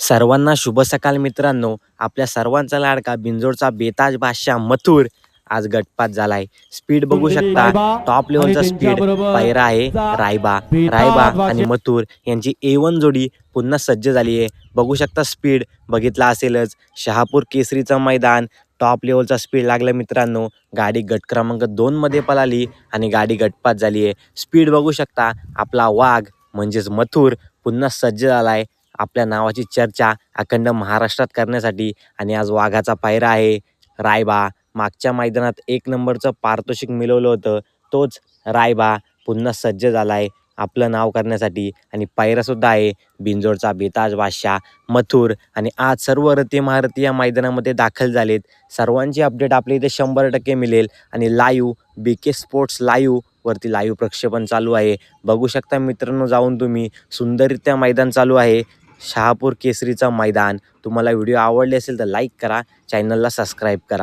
सर्वांना शुभ सकाळ मित्रांनो. आपल्या सर्वांचा लाडका बिंजोडचा बेताज बादशाह मथुर आज गटपात झालाय. स्पीड बघू शकता, टॉप लेवलचा स्पीड. पायरा आहे रायबा. रायबा आणि मथुर यांची A1 जोडी पुन्हा सज्ज झाली आहे. बघू शकता स्पीड बघितला असेलच. शहापूर केसरीचं मैदान, टॉप लेवलचा स्पीड लागला मित्रांनो. गाडी गट क्रमांक 2 मध्ये पळाली आणि गाडी गटपात झाली आहे. स्पीड बघू शकता. आपला वाघ म्हणजेच मथुर पुन्हा सज्ज झालाय. आपल्या नावाची चर्चा अखंड महाराष्ट्रात करण्यासाठी. आणि आज वाघाचा पायरा आहे रायबा. मागच्या मैदानात 1 नंबरचं पारितोषिक मिळवलं होतं, तोच रायबा पुन्हा सज्ज झालाय आपलं नाव करण्यासाठी. आणि पायरासुद्धा आहे बिंजोडचा बेताज बादशाह मथुर. आणि आज सर्व रथी महारथी या मैदानामध्ये दाखल झालेत. सर्वांची अपडेट आपल्या इथे 100% मिळेल. आणि लाईव्ह BK स्पोर्ट्स लाईव्ह वरती लाईव्ह प्रक्षेपण चालू आहे. बघू शकता मित्रांनो, जाऊन तुम्ही. सुंदररित्या मैदान चालू आहे. शहापूर केसरीचं मैदान. तुम्हाला व्हिडिओ आवडले असेल तर लाईक करा, चॅनलला सबस्क्राईब करा.